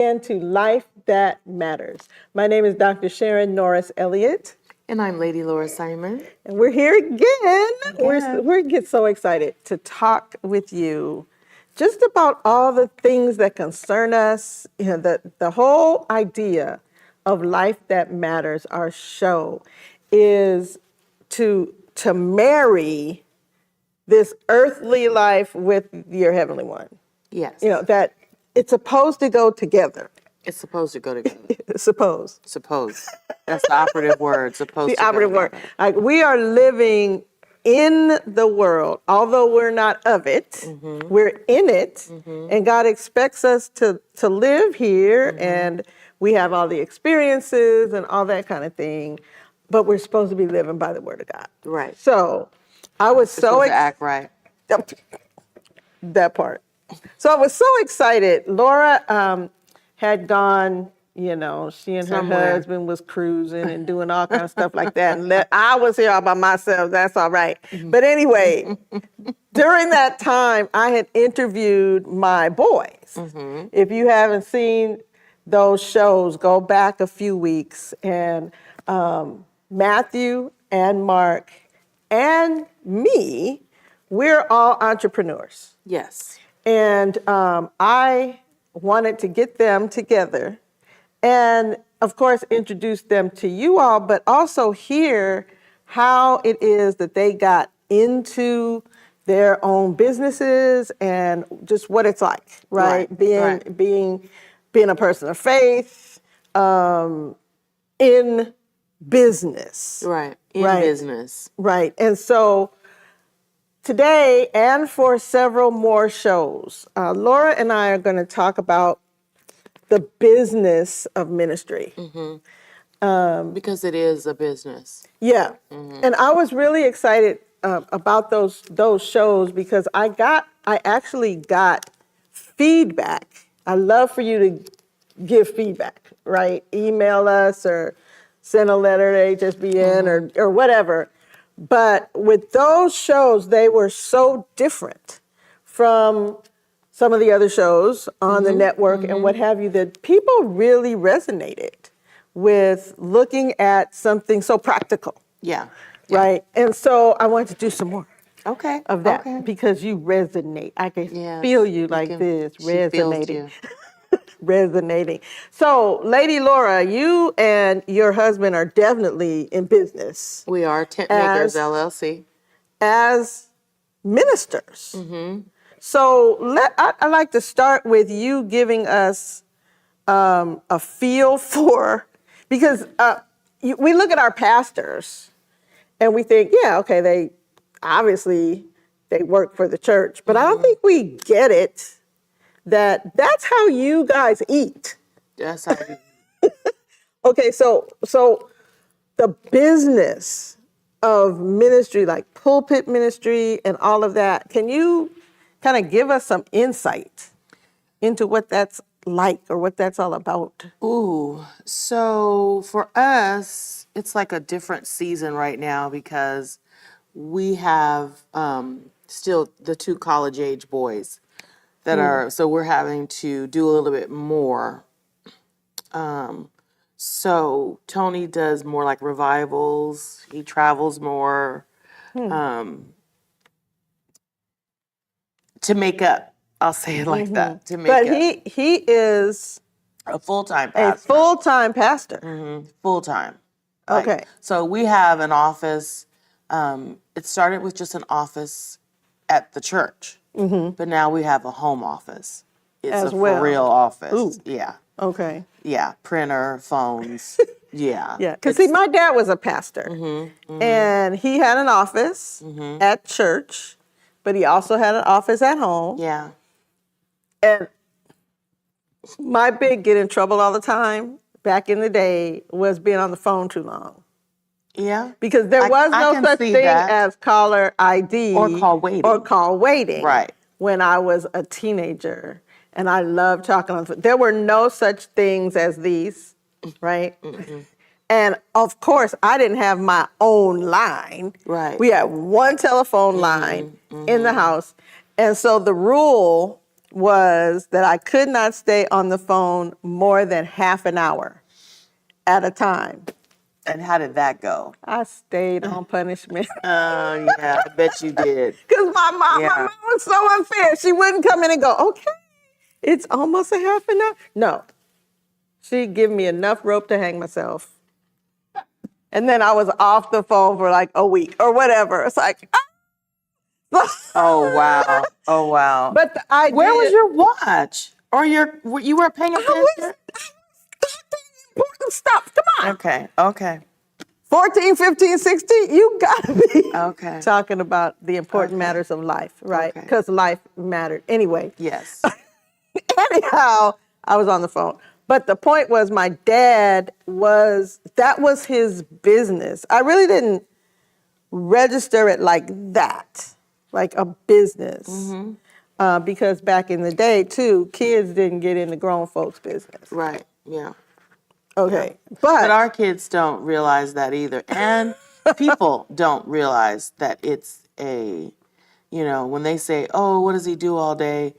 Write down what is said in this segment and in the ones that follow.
To Life That Matters. My name is Dr. Sharon Norris Elliott. And I'm Lady Laura Simon. And we're here again. We get so excited to talk with you just about all the things that concern us. You know, the whole idea of Life That Matters, our show, is to marry this earthly life with your heavenly one. Yes. You know, that it's supposed to go together. It's supposed to go together. Suppose. That's the operative word. Supposed The to operative go word. together. Like, we are living in the world, although we're not of it. We're in it, and God expects us to live here, and we have all the experiences and all that kind of thing. But we're supposed to be living by the word of God. Right. So I was so To act right. that part. So I was so excited. Laura had gone, you know, she and her Somewhere. husband was cruising and doing all kind of stuff like that. And I was here all by myself. That's all right. But anyway, during that time, I had interviewed my boys. If you haven't seen those shows, go back a few weeks. And Matthew and Mark and me, we're all entrepreneurs. Yes. And I wanted to get them together and, of course, introduce them to you all, but also hear how it is that they got into their own businesses and just what it's like, right? Being a person of faith in business. Right. In business. Right. And so today and for several more shows, Laura and I are going to talk about the business of ministry. Because it is a business. Yeah. And I was really excited about those shows because I actually got feedback. I love for you to give feedback, right? Email us or send a letter to HSBN or whatever. But with those shows, they were so different from some of the other shows on the network and what have you, that people really resonated with looking at something so practical. Yeah. Right? And so I want to do some more Okay. of that Okay. because you resonate. I can Yes, feel you you like can- this, she feels resonating. you. Resonating. So, Lady Laura, you and your husband are definitely in business We are Tent Makers As- LLC. as ministers. So I'd like to start with you giving us a feel for, because we look at our pastors and we think, yeah, okay, they obviously they work for the church, but I don't think we get it that's how you guys eat. That's how you, Okay, so the business of ministry, like pulpit ministry and all of that, can you kind of give us some insight into what that's like or what that's all about? Ooh, so for us, it's like a different season right now because we have still the two college age boys that are, so we're having to do a little bit more. So Tony does more like revivals, he travels more to make up. I'll say it like that, to make But up. he is A full-time a pastor. full-time pastor. Full-time. Okay. So we have an office. It started with just an office at the church, but now we have a home office. It's As a well. for real office. Ooh. Yeah, Okay. yeah. Printer, phones. Yeah. Yeah, because see, my dad was a pastor, and he had an office at church, but he also had an office at home. Yeah. And my big get in trouble all the time back in the day was being on the phone too long. Yeah. Because there was I no can such see thing that. as caller ID Or call waiting. or call waiting. Right. When I was a teenager, and I loved talking on the phone. There were no such things as these, right? And of course, I didn't have my own line. Right. We had one telephone line in the house. And so the rule was that I could not stay on the phone more than half an hour at a time. And how did that go? I stayed on punishment. Oh, yeah, I bet you did. Because my Yeah. mom was so unfair. She wouldn't come in and go, okay, it's almost a half an hour. No. She'd give me enough rope to hang myself. And then I was off the phone for like a week or whatever. It's like, Oh, wow. Oh, wow. But the idea, where was your watch? Or you weren't paying attention? important stuff. Come on. Okay, okay. 14, 15, 16, you gotta be Okay. talking about the important Okay. matters of life, right? Okay. Because life mattered. Anyway, Yes. anyhow, I was on the phone. But the point was my dad that was his business. I really didn't register it like that, like a business. Because back in the day, too, kids didn't get into grown folks' business. Right, yeah. Okay. But our kids don't realize that either. And people don't realize that it's when they say, oh, what does he do all day?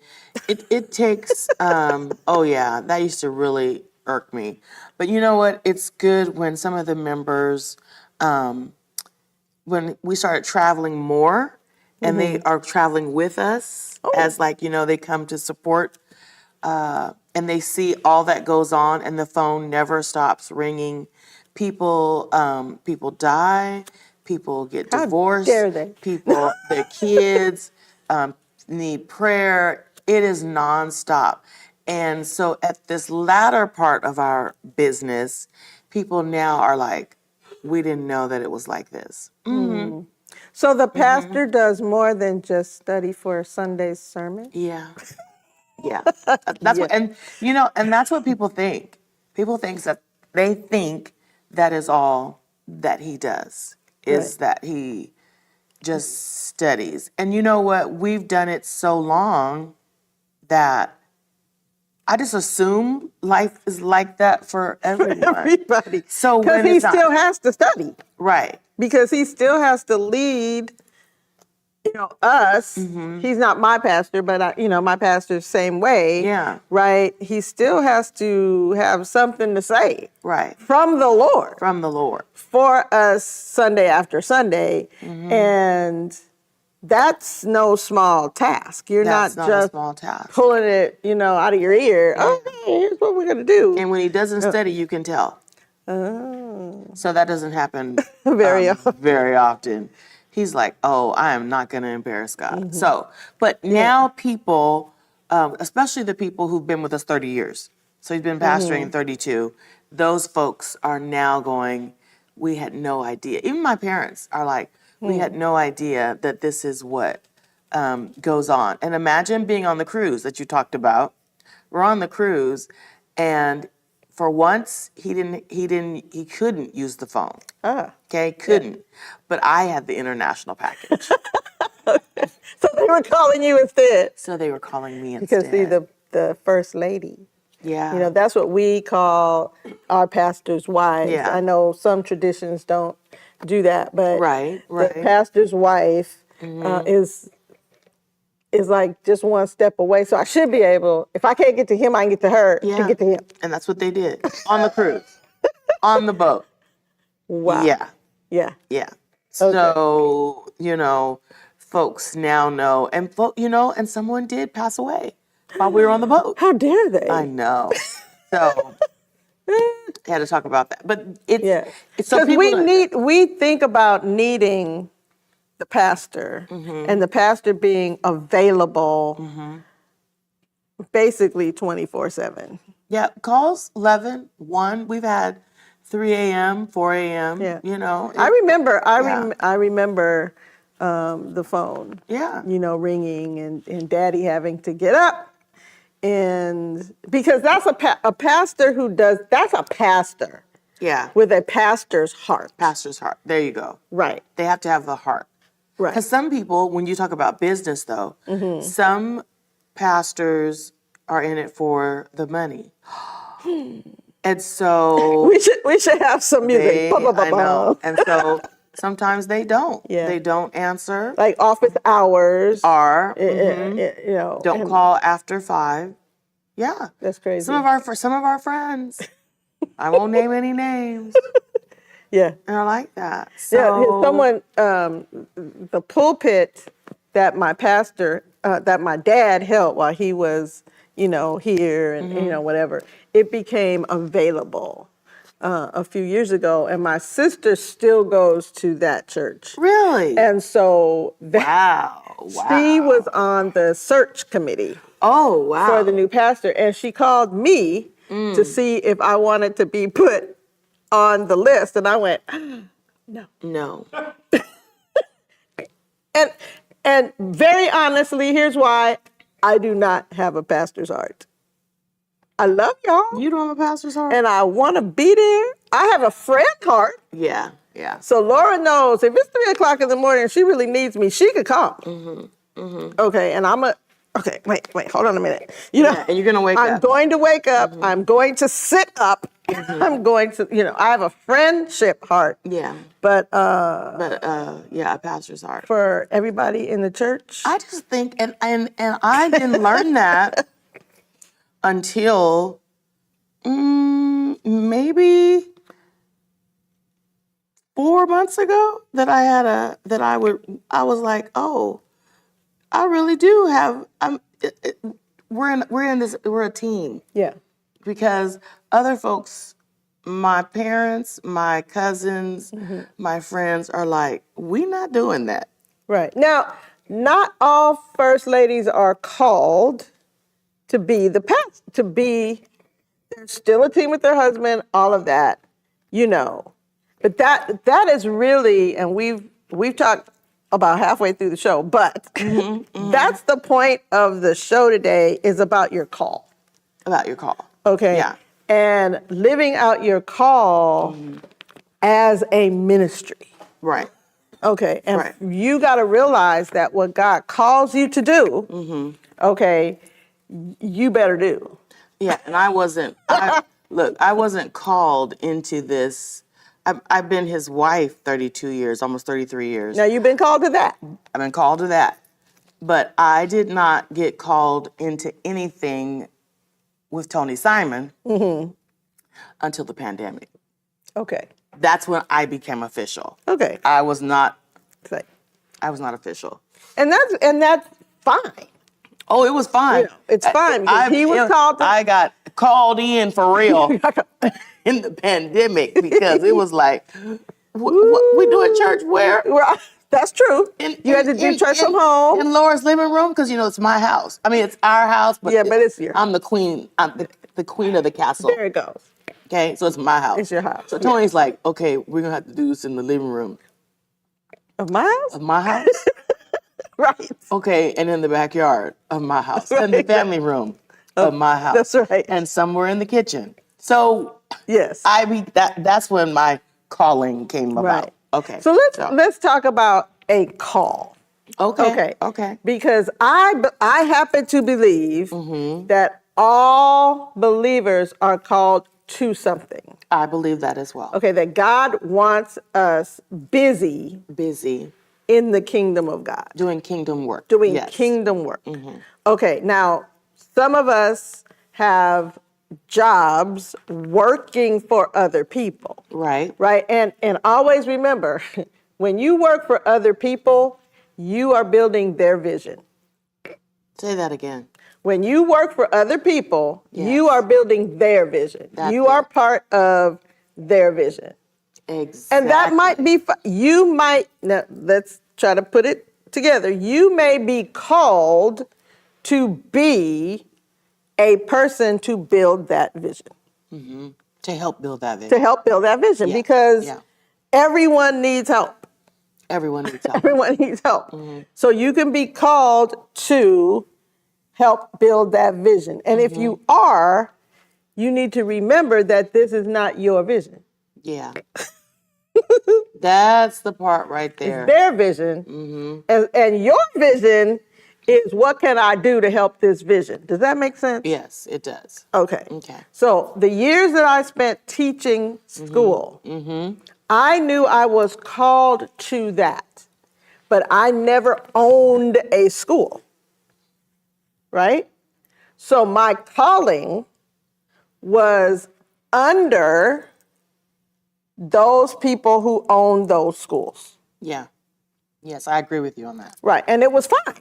It takes, oh yeah, that used to really irk me. But you know what? It's good when some of the members, when we started traveling more and they are traveling with us as they come to support and they see all that goes on and the phone never stops ringing. People die, people get How divorced, dare they? people, their kids need prayer. It is nonstop. And so at this latter part of our business, people now are like, we didn't know that it was like this. So the pastor does more than just study for Sunday's sermon? Yeah. Yeah. That's what, and that's what people think. People think that is all that he does, is Right. that he just studies. And you know what? We've done it so long that I just assume life is like that for everyone. Everybody. So Because when he it's not- still has to study. Right. Because he still has to lead, us. He's not my pastor, but my pastor's same way. Yeah. Right? He still has to have something to say. Right. From the Lord. From the Lord. For us Sunday after Sunday. And that's no small task. You're That's not not a just small task. pulling it, out of your ear. Okay, here's what we're gonna do. And when he doesn't study, you can tell. Oh. So that doesn't happen Very often. very often. He's like, oh, I am not going to embarrass God. So, but now people, especially the people who've been with us 30 years, so he's been pastoring 32, those folks are now going, we had no idea. Even my parents are like, we had no idea that this is what goes on. And imagine being on the cruise that you talked about. We're on the cruise, and for once, he couldn't use the phone. Okay, couldn't. But I had the international package. So they were calling you instead. So they were calling me Because instead. the first lady. Yeah. That's what we call our pastor's wives. Yeah. I know some traditions don't do that, but Right. the pastor's wife is like just one step away. So I should be able, if I can't get to him, I can get to her and get to him. And that's what they did on the cruise, on the boat. Wow. Yeah. Yeah. Yeah. So, folks now know, and and someone did pass away while we were on the boat. How dare they? I know. So, I had to talk about that. But it's so Because we think about needing the pastor and the pastor being available basically 24/7. Yeah, calls 11, 1. We've had 3 a.m., 4 a.m. Yeah. I remember the phone. Yeah. Ringing and Daddy having to get up, and because that's a pastor who does. That's a pastor. Yeah. With a pastor's heart. Pastor's heart. There you go. Right. They have to have the heart. Right. Because some people, when you talk about business, though, some pastors are in it for the money. And so we should have some music. I know. And so sometimes they don't. Yeah. They don't answer. Like office hours. Are You know, don't and call after 5. Yeah, that's crazy. some of our friends. I won't name any names. Yeah. They're like that. Yeah, So someone, the pulpit that my pastor, that my dad held while he was, you know, here and, you know, whatever, it became available a few years ago. And my sister still goes to that church. really, And so wow. she was on the search committee Oh wow. for the new pastor. And she called me to see if I wanted to be put on the list. And I went, No. And very honestly, here's why I do not have a pastor's heart. I love y'all You don't have a pastor's heart? and I want to be there. I have a friend heart. Yeah. So Laura knows if it's 3:00 in the morning and she really needs me, she could come. Okay, and okay, wait, hold on a minute. You know, Yeah, and you're gonna wake I'm up. going to wake up. I'm going to sit up. I'm going to, you know, I have a friendship heart. Yeah. But Yeah, a pastor's heart. for everybody in the church, I just think, and I didn't learn that until maybe 4 months ago that I was like, oh, I really do have. We're a team yeah. because other folks, my parents, my cousins, my friends are like, we not doing that. Right. Now, not all first ladies are called to be the past, they're still a team with their husband, all of that, you know. But that is really, and we've talked about halfway through the show, but that's the point of the show today, is about your call. About your call. Okay. Yeah. And living out your call as a ministry. Right. Okay, and Right. you got to realize that what God calls you to do, okay, you better do. Yeah, and I wasn't. I wasn't called into this. I've been his wife 32 years, almost 33 years. Now you've been called to that. I've been called to that, but I did not get called into anything with Tony Simon until the pandemic. Okay, That's when I became official. okay, I was not. Say. I was not official. And that's fine. Oh, it was fine. You know, it's fine because he was called to. I got called in for real in the pandemic because it was like, what, we doing church where? Well, that's true. You had to do church from home. In Laura's living room because it's my house. I mean, it's our house, but Yeah, but it's your I'm the queen. I'm the queen of the castle. There it goes. Okay, so it's my house. It's your house. So Tony's like, okay, we're gonna have to do this in the living room Of my house? of my house. Right. Okay, and in the backyard of my house, and the Right. family room of my house. That's right. And somewhere in the kitchen. So Yes. that's when my calling came about. Right. Okay. So let's talk about a call. Okay. Okay. Because I happen to believe that all believers are called to something. I believe that as well. Okay, that God wants us busy Busy in the kingdom of God, doing kingdom work. doing Yes. kingdom work. Okay, now some of us have jobs working for other people, Right. right? And always remember, when you work for other people, you are building their vision. Say that again. When you work for other people, you Yes. are building their vision. That's you are it. part of their vision. Exactly. And that might be, you might, now let's try to put it together. You may be called to be a person to build that vision, to help build that to vision. help build that vision, Yeah, because yeah. everyone needs help. Everyone needs help. Everyone needs help. So you can be called to help build that vision. And if you are, you need to remember that this is not your vision. Yeah. That's the part right there. Their vision. And your vision is, what can I do to help this vision? Does that make sense? Yes, it does. Okay. Okay. So the years that I spent teaching school, I knew I was called to that, but I never owned a school, right? So my calling was under those people who own those schools. Yeah. Yes, I agree with you on that. Right. And it was fine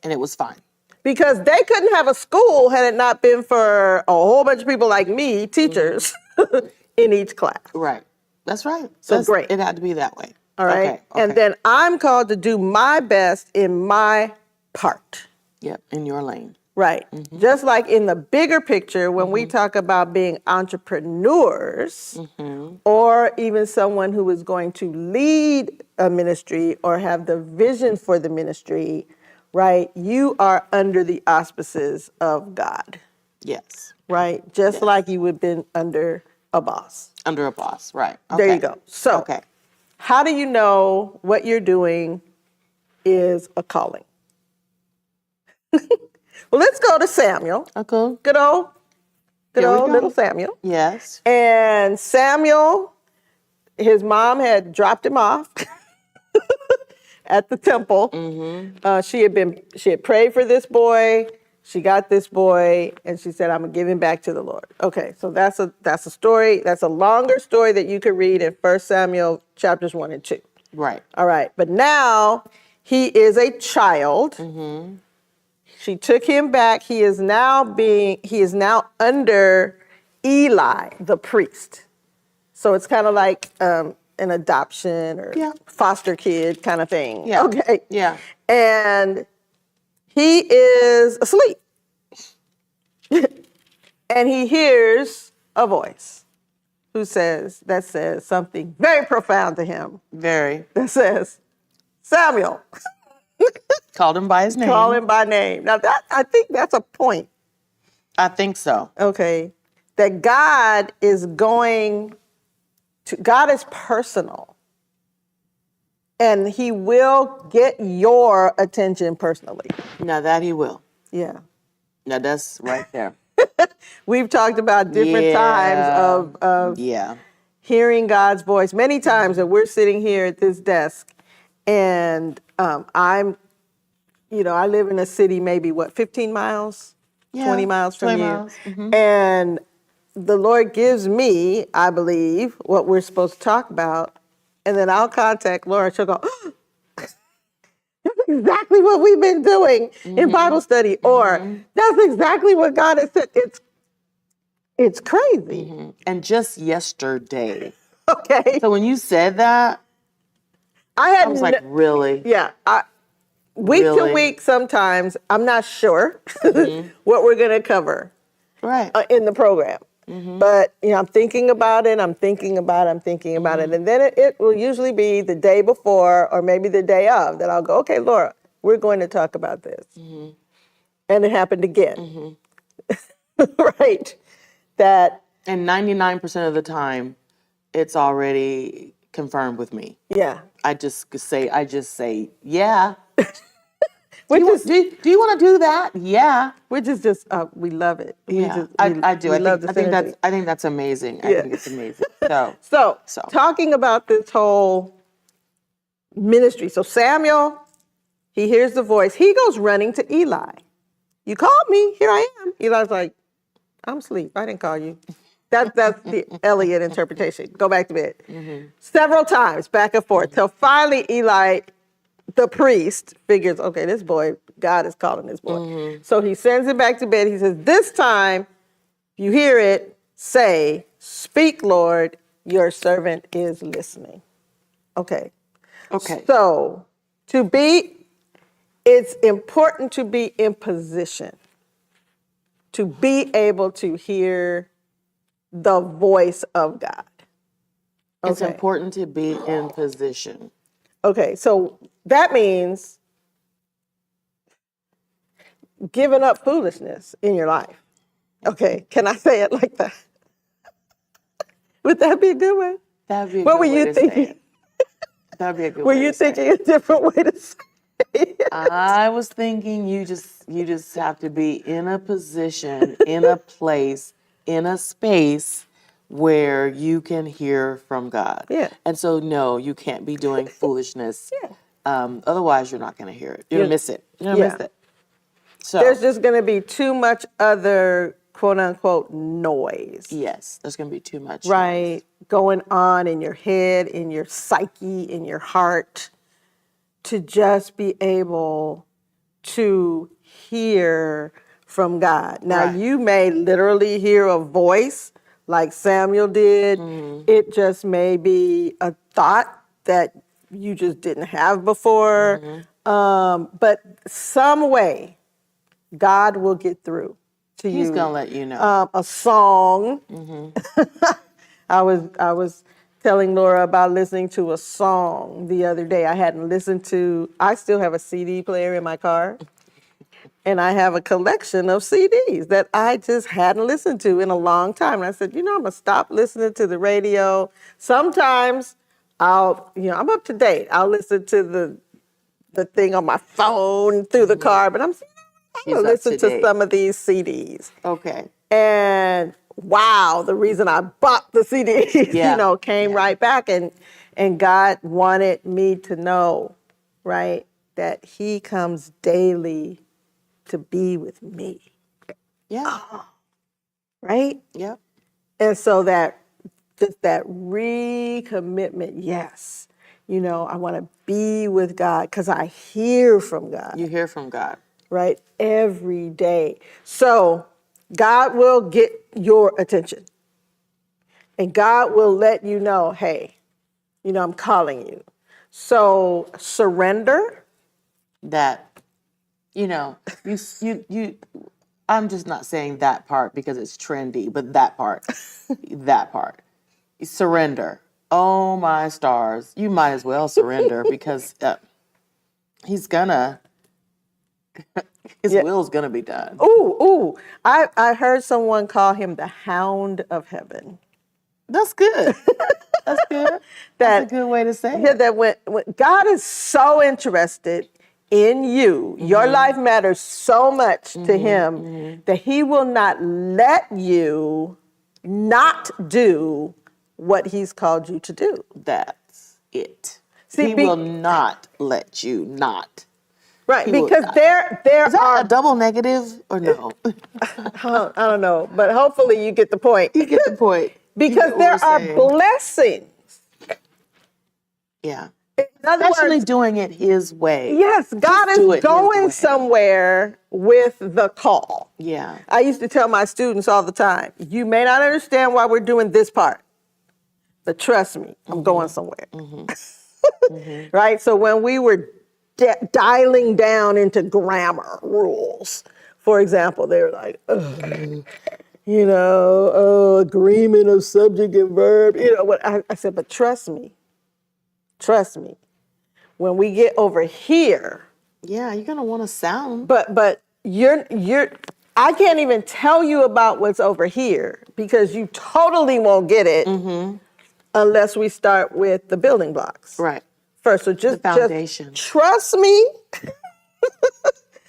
And it was fine. because they couldn't have a school had it not been for a whole bunch of people like me, teachers, in each class. Right. That's right. So great. It had to be that way. All right. Okay. Okay. And then I'm called to do my best in my part. Yep, in your lane. Right. Just like in the bigger picture, when we talk about being entrepreneurs, or even someone who is going to lead a ministry or have the vision for the ministry, right? You are under the auspices of God, Yes. right? Just like you would have been under a boss. Under a boss. Right. There you Okay. go. So, Okay. how do you know what you're doing is a calling? Well, let's go to Samuel. Okay. Good old Here we go. little Samuel. Yes. And Samuel, his mom had dropped him off at the temple. She had prayed for this boy. She got this boy, and she said, "I'm gonna give him back to the Lord." Okay, so that's a story. That's a longer story that you could read in 1 Samuel chapters 1 and 2. Right. All right, but now he is a child. She took him back. He is now under Eli, the priest. So it's kind of like an adoption or foster kid kind of thing. Yeah. Okay. Yeah. And he is asleep. And he hears a voice that says something very profound to him. Very. That says, Samuel. Called him by his name. Call him by name. Now I think that's a point. I think so. Okay. That God is personal. And he will get your attention personally. Now that he will. Yeah. Now that's right there. We've talked about different times of hearing God's voice. Many times that we're sitting here at this desk and I live in a city maybe 15 miles, 20 miles from 20 you. miles. And the Lord gives me, I believe, what we're supposed to talk about. And then I'll contact Laura. She'll go, oh, that's exactly what we've been doing in Bible study. Or that's exactly what God has said. It's crazy. And just yesterday. Okay. So when you said that, I was like, really? Yeah. Week to week, sometimes I'm not sure what we're going to cover in the program. But I'm thinking about it. I'm thinking about it. And then it will usually be the day before or maybe the day of that I'll go, okay, Laura, we're going to talk about this. And it happened again. Right. And 99% of the time, it's already confirmed with me. Yeah. I just say, yeah. Do Which you want to do that? Yeah. Which is just, we love it. Yeah, I do. I think that's amazing. I Yeah. think it's amazing. So talking about this whole ministry. So Samuel, he hears the voice. He goes running to Eli. You called me. Here I am. Eli's like, I'm asleep. I didn't call you. That's the Elliott interpretation. Go back to bed. Several times, back and forth, till finally Eli, the priest, figures, okay, this boy, God is calling this boy. So he sends him back to bed. He says, this time, if you hear it, say, speak, Lord, your servant is listening. Okay. So it's important to be in position to be able to hear the voice of God. It's important to be in position. Okay, so that means giving up foolishness in your life. Okay, can I say it like that? Would that be a good way? That'd be a What good were way you to thinking? say it. That'd be a good Were way you to say thinking a different way to say it? I was thinking you just have to be in a position, in a place, in a space where you can hear from God. Yeah. And so, no, you can't be doing foolishness. Yeah. Otherwise, you're not going to hear it. You're going to miss it. You're going to miss it. So, There's just going to be too much other quote unquote noise. yes, there's going to be too much. Right. noise. Going on in your head, in your psyche, in your heart, to just be able to hear from God. Now, Right. you may literally hear a voice like Samuel did. It just may be a thought that you just didn't have before. But some way, God will get through to you. He's going to let you know. A song. I was telling Laura about listening to a song the other day. I still have a CD player in my car. And I have a collection of CDs that I just hadn't listened to in a long time. And I said, I'm going to stop listening to the radio. Sometimes I'm up to date. I'll listen to the thing on my phone through the car, but I'm going to listen to some of these CDs. Okay. And wow, the reason I bought the CDs, came right back. And God wanted me to know, right, that he comes daily to be with me. Yeah. Right? Yep. And so that recommitment, yes. I want to be with God because I hear from God. You hear from God. Right? Every day. So God will get your attention. And God will let you know, hey, I'm calling you. So surrender. That, I'm just not saying that part because it's trendy, but that part, surrender. Oh my stars. You might as well surrender because his will's gonna be done. Ooh. I heard someone call him the hound of heaven. That's good. That's good. That's a good way to say it. That when God is so interested in you, your life matters so much to him that he will not let you not do what he's called you to do. That's it. See, he will not let you not. Right, He because there Is that are a double negative or no? I don't know, but hopefully you get the point. You get the point. Because there are blessings. Yeah. In other Especially words, doing it his way. yes, God is going somewhere with the call. Yeah. I used to tell my students all the time, you may not understand why we're doing this part, but trust me, I'm going somewhere. Right? So when we were dialing down into grammar rules, for example, they were like, agreement of subject and verb. What I said, but trust me. When we get over here, yeah, you're gonna want to sound. But I can't even tell you about what's over here because you totally won't get it unless we start with the building blocks. Right. First, so just the foundation. Just trust me.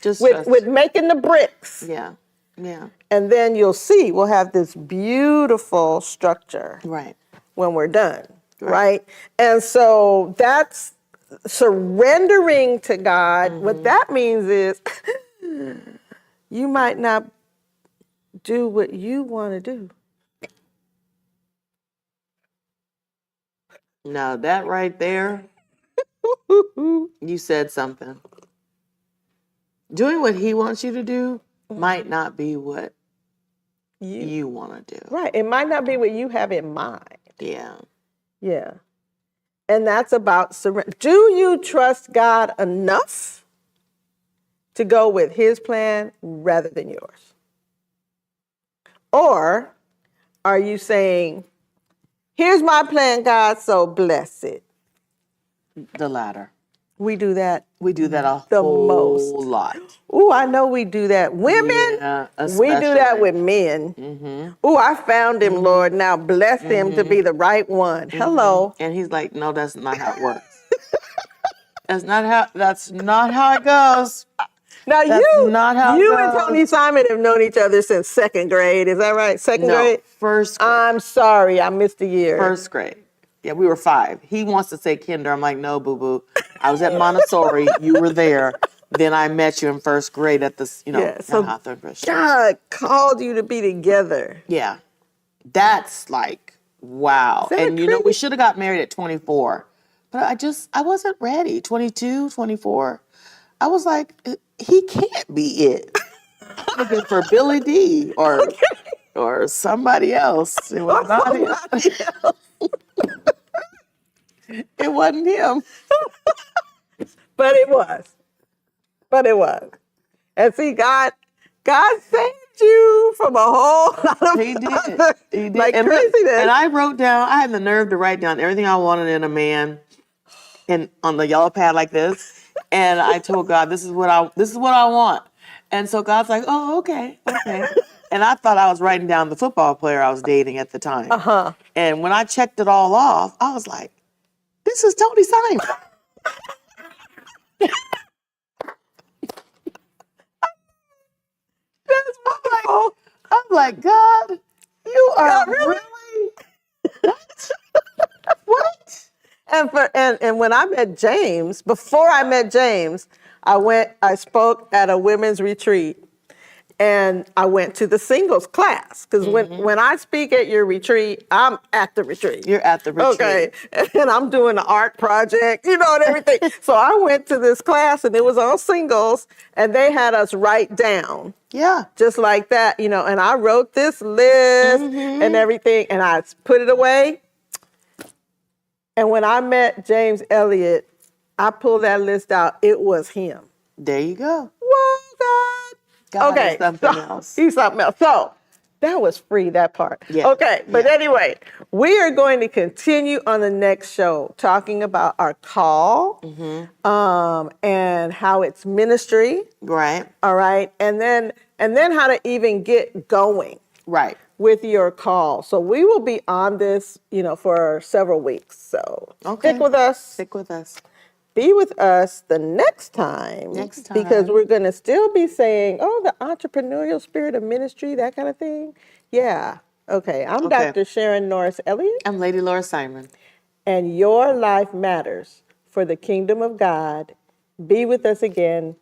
Just with making the bricks. Yeah. Yeah. And then you'll see we'll have this beautiful structure. Right. When we're done. Right? And so that's surrendering to God. What that means is you might not do what you want to do. Now that right there, you said something. Doing what he wants you to do might not be what you want to do. Right. It might not be what you have in mind. Yeah. Yeah. And that's about surrender. Do you trust God enough to go with his plan rather than yours? Or are you saying, here's my plan, God, so bless it? The latter. We do that. We do that a whole lot. Ooh, I know we do that. Women, we do that with men. Ooh, I found him, Lord. Now bless him to be the right one. Hello. And he's like, no, that's not how it works. That's not how it goes. Now That's you, not how it you and goes. Tony Simon have known each other since second grade. Is that right? Second No, grade? first grade. I'm sorry, I missed a year. First grade. Yeah, we were 5. He wants to say kinder. I'm like, no, boo-boo. I was at Montessori. You were there. Then I met you in first grade at this, Yeah. So entrepreneurship. God called you to be together. Yeah. That's like, wow. Is that And, we crazy? should have got married at 24. But I wasn't ready. 22, 24. I was like, he can't be it. Looking for Billy D or somebody else. It was not him. Somebody else. It wasn't him. But it was. But it was. And see, God saved you from a whole lot of He did. other, He did. like And look, craziness. and I had the nerve to write down everything I wanted in a man on the yellow pad like this. And I told God, this is what I want. And so God's like, oh, okay. And I thought I was writing down the football player I was dating at the time. Uh-huh. And when I checked it all off, I was like, this is Tony Simon. That's wonderful. I'm like, God, you are God, really? What? What? And when I met James, before I met James, I spoke at a women's retreat. And I went to the singles class because when I speak at your retreat, I'm at the retreat. You're at the retreat. Okay. And I'm doing the art project, and everything. So I went to this class and it was on singles and they had us write down. Yeah. Just like that, and I wrote this list and everything and I put it away. And when I met James Elliott, I pulled that list out. It was him. There you go. Whoa, God. God Okay, is something else. He's something else. So that was free, that part. Yeah. Okay, but anyway, we are going to continue on the next show talking about our call and how it's ministry. Right. All right, and then how to even get going. Right. With your call. So we will be on this, for several weeks. So stick with us. Stick with us. Be with us the next time. Because we're going to still be saying, the entrepreneurial spirit of ministry, that kind of thing. Yeah. Okay. I'm Dr. Sharon Norris Elliott. I'm Lady Laura Simon. And your life matters for the kingdom of God. Be with us again